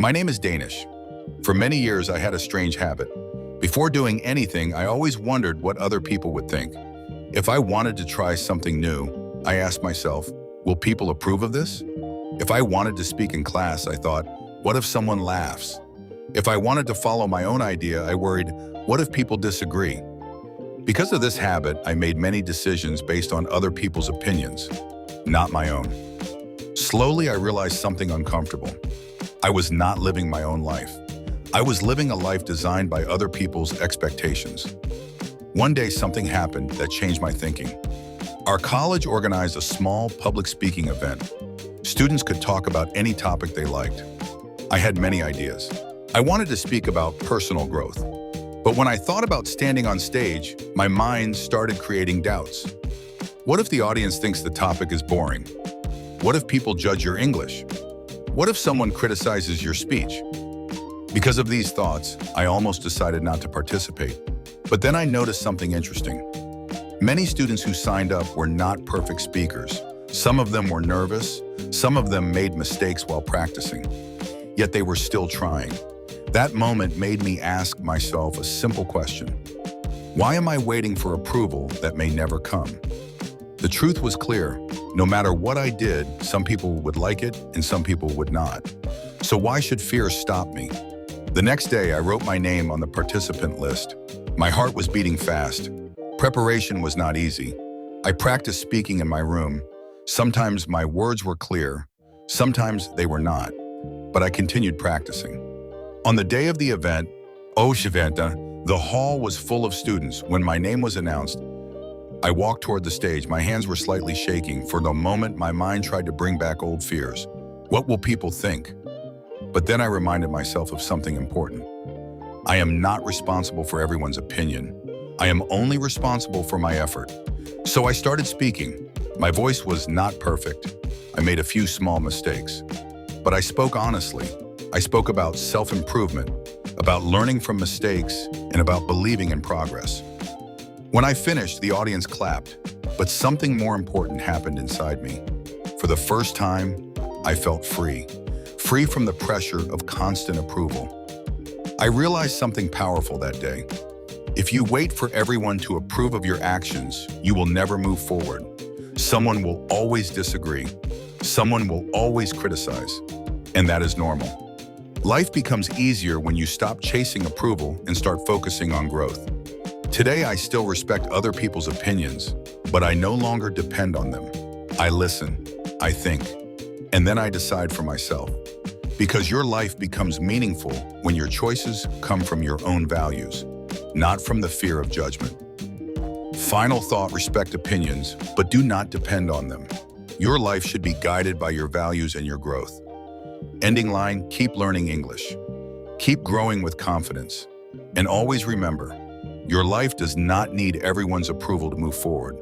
My name is Danish. For many years, I had a strange habit. Before doing anything, I always wondered what other people would think. If I wanted to try something new, I asked myself, will people approve of this? If I wanted to speak in class, I thought, what if someone laughs? If I wanted to follow my own idea, I worried, what if people disagree? Because of this habit, I made many decisions based on other people's opinions, not my own. Slowly, I realized something uncomfortable. I was not living my own life. I was living a life designed by other people's expectations. One day, something happened that changed my thinking. Our college organized a small public speaking event. Students could talk about any topic they liked. I had many ideas. I wanted to speak about personal growth. But when I thought about standing on stage, my mind started creating doubts. What if the audience thinks the topic is boring? What if people judge your English? What if someone criticizes your speech? Because of these thoughts, I almost decided not to participate. But then I noticed something interesting. Many students who signed up were not perfect speakers. Some of them were nervous. Some of them made mistakes while practicing. Yet they were still trying. That moment made me ask myself a simple question. Why am I waiting for approval that may never come? The truth was clear. No matter what I did, some people would like it and some people would not. So why should fear stop me? The next day, I wrote my name on the participant list. My heart was beating fast. Preparation was not easy. I practiced speaking in my room. Sometimes my words were clear. Sometimes they were not. But I continued practicing. On the day of the event, the hall was full of students. When my name was announced, I walked toward the stage. My hands were slightly shaking. For the moment, my mind tried to bring back old fears. What will people think? But then I reminded myself of something important. I am not responsible for everyone's opinion. I am only responsible for my effort. So I started speaking. My voice was not perfect. I made a few small mistakes. But I spoke honestly. I spoke about self-improvement, about learning from mistakes, and about believing in progress. When I finished, the audience clapped, but something more important happened inside me. For the first time, I felt free from the pressure of constant approval. I realized something powerful that day. If you wait for everyone to approve of your actions, you will never move forward. Someone will always disagree. Someone will always criticize. And that is normal. Life becomes easier when you stop chasing approval and start focusing on growth. Today, I still respect other people's opinions, but I no longer depend on them. I listen, I think, and then I decide for myself. Because your life becomes meaningful when your choices come from your own values, not from the fear of judgment. Final thought: respect opinions, but do not depend on them. Your life should be guided by your values and your growth. Ending line: keep learning English. Keep growing with confidence. And always remember, your life does not need everyone's approval to move forward.